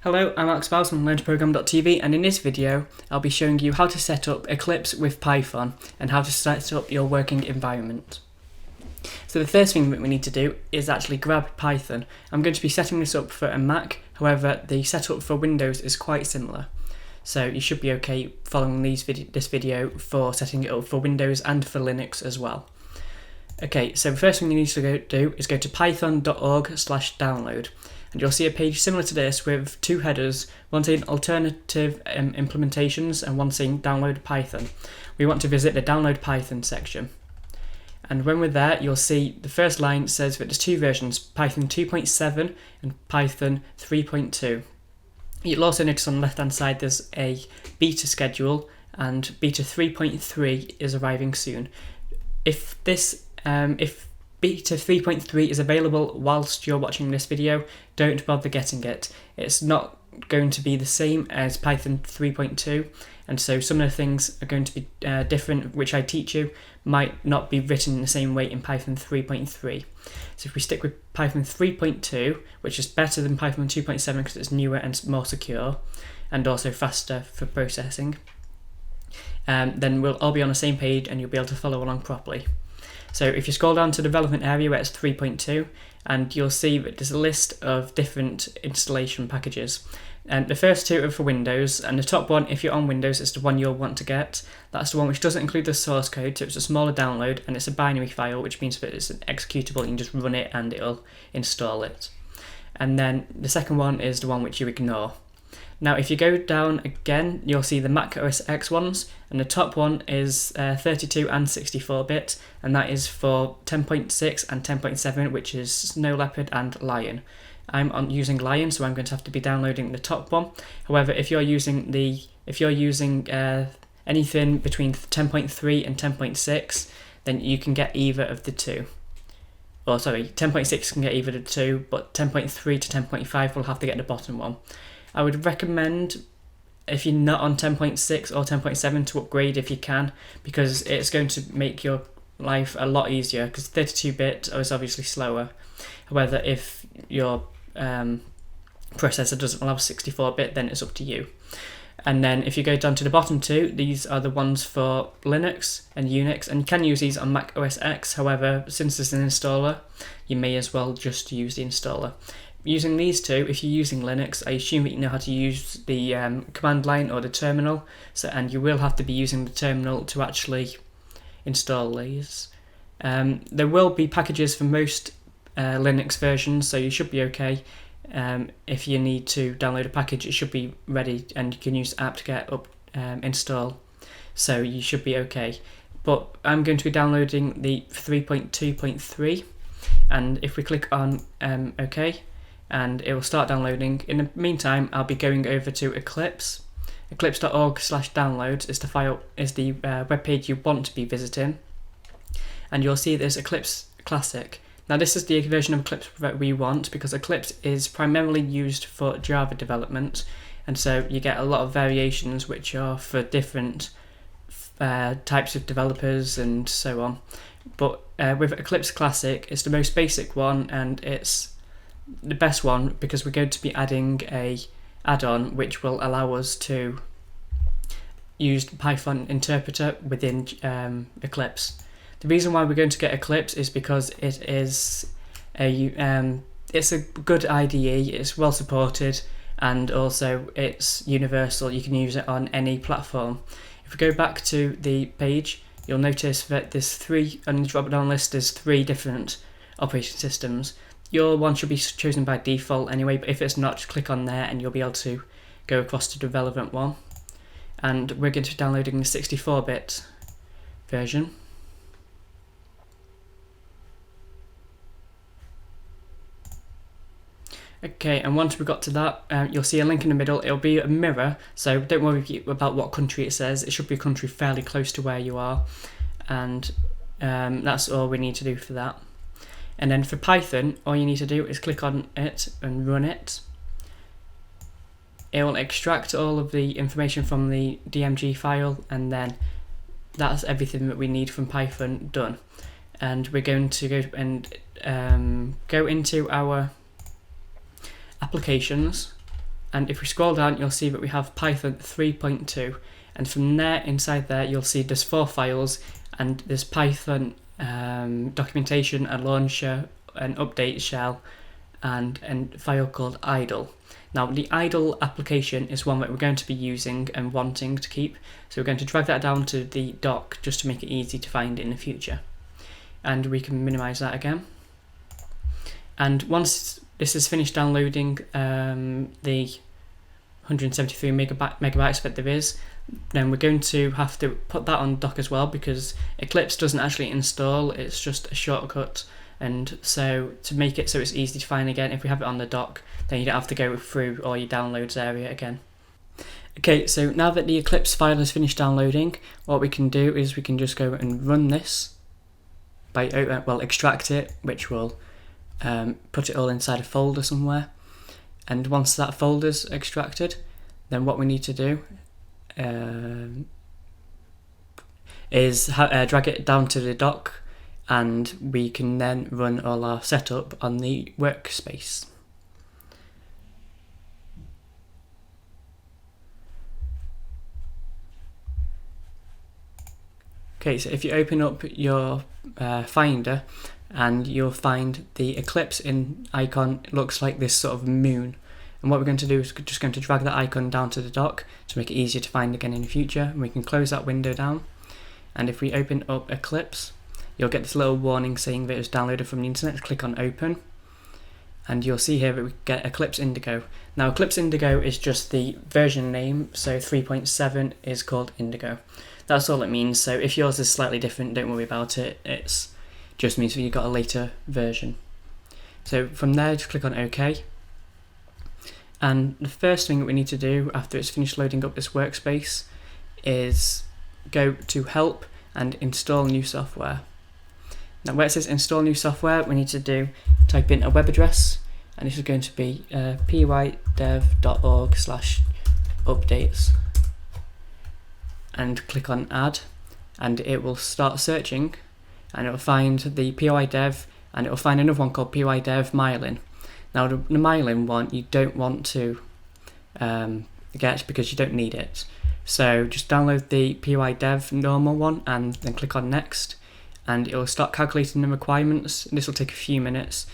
Hello, I'm Alex Bowles from LearnToProgram.tv, and in this video I'll be showing you how to set up Eclipse with Python and how to set up your working environment. So the first thing that we need to do is actually grab Python. I'm going to be setting this up for a Mac, however the setup for Windows is quite similar. So you should be okay following this video for setting it up for Windows and for Linux as well. Okay, so the first thing you need to do is go to python.org/download. And you'll see a page similar to this with two headers, one saying alternative implementations and one saying download Python. We want to visit the download Python section. And when we're there, you'll see the first line says that there's two versions, Python 2.7 and Python 3.2. You'll also notice on the left hand side there's a beta schedule, and beta 3.3 is arriving soon. If beta 3.3 is available whilst you're watching this video, don't bother getting it. It's not going to be the same as Python 3.2, and so some of the things are going to be different, which I teach you might not be written in the same way in Python 3.3. So if we stick with Python 3.2, which is better than Python 2.7 because it's newer and more secure and also faster for processing, then we'll all be on the same page and you'll be able to follow along properly. So if you scroll down to the relevant area where it's 3.2, and you'll see that there's a list of different installation packages. And the first two are for Windows, and the top one, if you're on Windows, is the one you'll want to get. That's the one which doesn't include the source code, so it's a smaller download, and it's a binary file, which means that it's an executable. You can just run it and it'll install it. And then the second one is the one which you ignore. Now if you go down again, you'll see the Mac OS X ones, and the top one is 32 and 64-bit, and that is for 10.6 and 10.7, which is Snow Leopard and Lion. I'm using Lion, so I'm going to have to be downloading the top one. However, if you're using anything between 10.3 and 10.6, then you can get either of the two. Or sorry, 10.6 can get either of the two, but 10.3 to 10.5 will have to get the bottom one. I would recommend, if you're not on 10.6 or 10.7, to upgrade if you can, because it's going to make your life a lot easier, because 32-bit is obviously slower. However, if your processor doesn't allow 64-bit, then it's up to you. And then if you go down to the bottom two, these are the ones for Linux and Unix, and you can use these on Mac OS X. However, since there's an installer, you may as well just use the installer. Using these two, if you're using Linux, I assume that you know how to use the command line or the terminal, and you will have to be using the terminal to actually install these. There will be packages for most Linux versions, so you should be okay. If you need to download a package, it should be ready, and you can use apt-get up install, so you should be okay. But I'm going to be downloading the 3.2.3, and if we click on OK, and it will start downloading. In the meantime, I'll be going over to Eclipse. Eclipse.org/downloads is the web page you want to be visiting, and you'll see there's Eclipse Classic. Now this is the version of Eclipse that we want, because Eclipse is primarily used for Java development, and so you get a lot of variations which are for different types of developers and so on. But with Eclipse Classic, it's the most basic one, and it's the best one because we're going to be adding a add-on which will allow us to use the Python interpreter within Eclipse. The reason why we're going to get Eclipse is because it is it's a good IDE, it's well supported, and also it's universal. You can use it on any platform. If we go back to the page, you'll notice that there's on the drop-down list there's three different operating systems. Your one should be chosen by default anyway, but if it's not, just click on there and you'll be able to go across to the relevant one. And we're going to be downloading the 64-bit version. Okay, and once we got to that, you'll see a link in the middle. It'll be a mirror, so don't worry about what country it says. It should be a country fairly close to where you are, and that's all we need to do for that. And then for Python, all you need to do is click on it and run it. It will extract all of the information from the DMG file, and then that's everything that we need from Python done. And we're going to go and go into our applications, and if we scroll down you'll see that we have Python 3.2, and from there, inside there, you'll see there's 4 files, and there's Python documentation, a launcher, an update shell, and a file called idle. Now the idle application is one that we're going to be using and wanting to keep, so we're going to drag that down to the dock just to make it easy to find in the future. And we can minimize that again. And once this is finished downloading the 173 megabytes that there is, then we're going to have to put that on dock as well, because Eclipse doesn't actually install, it's just a shortcut. And so to make it so it's easy to find again, if we have it on the dock, then you don't have to go through all your downloads area again. Okay, so now that the Eclipse file is finished downloading, what we can do is we can just go and run this by, extract it, which will put it all inside a folder somewhere. And once that folder's extracted, then what we need to do is drag it down to the dock, and we can then run all our setup on the workspace. Okay, so if you open up your Finder, and you'll find the Eclipse icon looks like this sort of moon. And what we're going to do is just going to drag that icon down to the dock to make it easier to find again in the future. And we can close that window down. And if we open up Eclipse, you'll get this little warning saying that it was downloaded from the internet. Click on Open. And you'll see here that we get Eclipse Indigo. Now Eclipse Indigo is just the version name, so 3.7 is called Indigo. That's all it means, so if yours is slightly different, don't worry about it. It just means that you've got a later version. So from there, just click on OK. And the first thing that we need to do after it's finished loading up this workspace is go to Help and Install New Software. Now where it says Install New Software, we need to type in a web address, and this is going to be pydev.org/updates, and click on Add, and it will start searching, and it will find the pydev, and it will find another one called pydev Mylin. Now the Mylin one you don't want to get because you don't need it. So just download the pydev normal one and then click on Next, and it will start calculating the requirements. This will take a few minutes.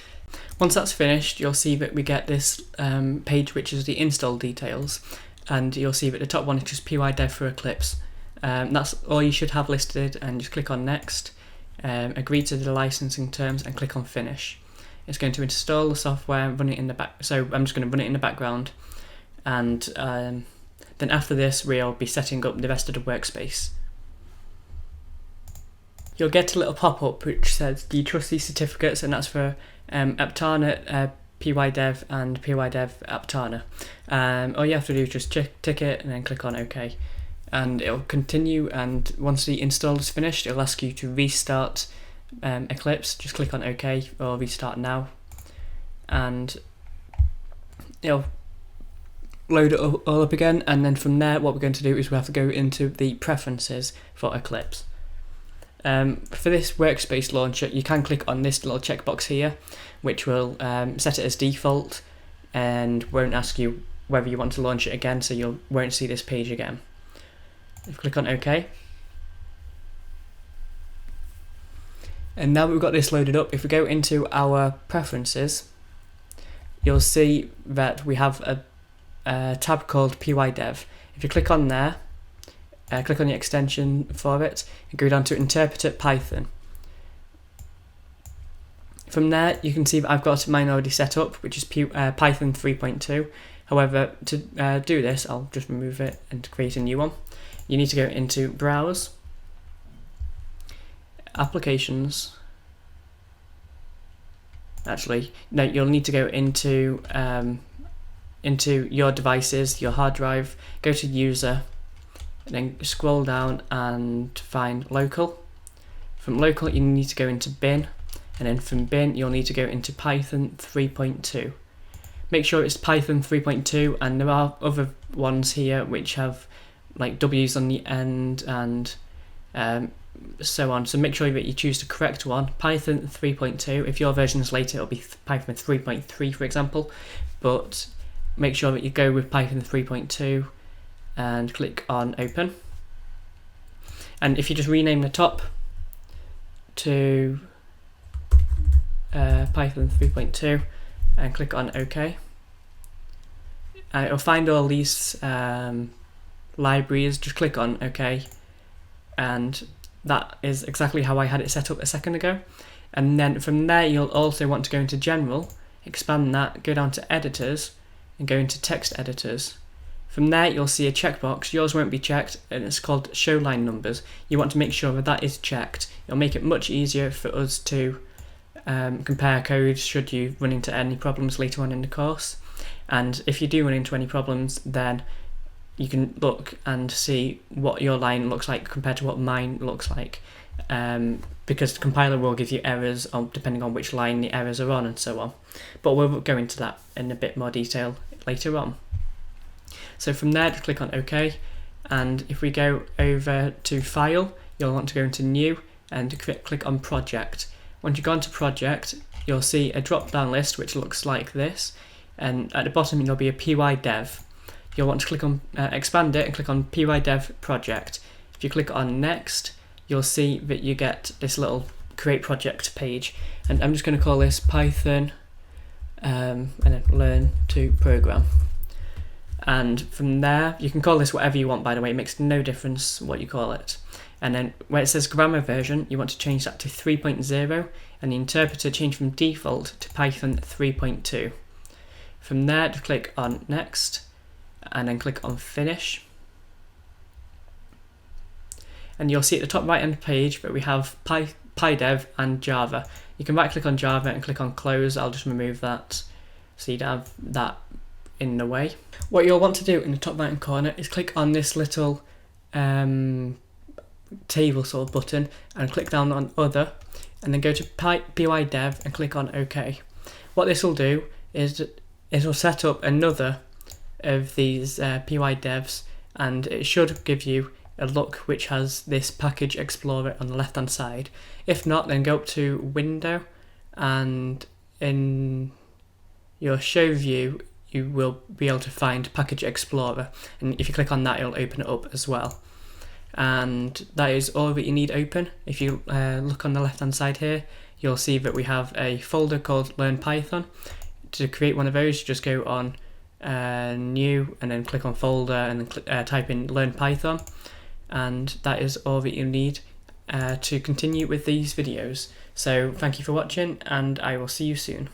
Once that's finished, you'll see that we get this page which is the install details, and you'll see that the top one is just pydev for Eclipse. That's all you should have listed, and just click on Next, agree to the licensing terms, and click on Finish. It's going to install the software, run it in the back. So I'm just going to run it in the background, and then after this we'll be setting up the rest of the workspace. You'll get a little pop-up which says, do you trust these certificates? And that's for Aptana, pydev, and pydev Aptana. All you have to do is just tick it and then click on OK. And it'll continue, and once the install is finished, it'll ask you to restart Eclipse. Just click on OK or Restart Now, and it'll load it all up again. And then from there, what we're going to do is we have to go into the preferences for Eclipse. For this workspace launcher, you can click on this little checkbox here, which will set it as default and won't ask you whether you want to launch it again, so you won't see this page again. Click on OK. And now we've got this loaded up, if we go into our preferences, you'll see that we have a tab called pydev. If you click on there, click on the extension for it, and go down to Interpreter Python. From there, you can see that I've got mine already set up, which is Python 3.2. However, to do this, I'll just remove it and create a new one. You need to go into Browse, Applications. Actually, no, you'll need to go into your devices, your hard drive, go to User, and then scroll down and find Local. From Local, you need to go into Bin, and then from Bin, you'll need to go into Python 3.2. Make sure it's Python 3.2, and there are other ones here which have like W's on the end and so on, so make sure that you choose the correct one. Python 3.2, if your version is later it'll be Python 3.3 for example, but make sure that you go with Python 3.2 and click on open. And if you just rename the top to Python 3.2 and click on OK, it'll find all these libraries. Just click on OK, and that is exactly how I had it set up a second ago. And then from there you'll also want to go into General, expand that, go down to Editors and go into Text Editors. From there you'll see a checkbox. Yours won't be checked, and it's called Show Line Numbers. You want to make sure that that is checked. It'll make it much easier for us to compare code should you run into any problems later on in the course. And if you do run into any problems, then you can look and see what your line looks like compared to what mine looks like, because the compiler will give you errors depending on which line the errors are on and so on. But we'll go into that in a bit more detail later on. So from there, just click on OK, and if we go over to File, you'll want to go into New and click on Project. Once you go into Project, you'll see a drop-down list which looks like this, and at the bottom there'll be a pydev. You'll want to click on expand it and click on pydev project. If you click on Next, you'll see that you get this little Create Project page, and I'm just going to call this Python and then Learn to Program. And from there, you can call this whatever you want, by the way, it makes no difference what you call it. And then where it says grammar version, you want to change that to 3.0, and the interpreter change from default to Python 3.2. From there, just click on Next, and then click on Finish. And you'll see at the top right hand page that we have pydev and Java. You can right click on Java and click on Close. I'll just remove that so you don't have that in the way. What you'll want to do in the top right hand corner is click on this little table sort of button and click down on Other, and then go to pydev and click on OK. What this will do is it will set up another of these pydevs, and it should give you a look which has this Package Explorer on the left hand side. If not, then go up to Window, and in your show view you will be able to find Package Explorer, and if you click on that it'll open it up as well. And that is all that you need open. If you look on the left hand side here, you'll see that we have a folder called Learn Python. To create one of those, just go on New and then click on Folder and then type in Learn Python, and that is all that you need to continue with these videos. So thank you for watching, and I will see you soon.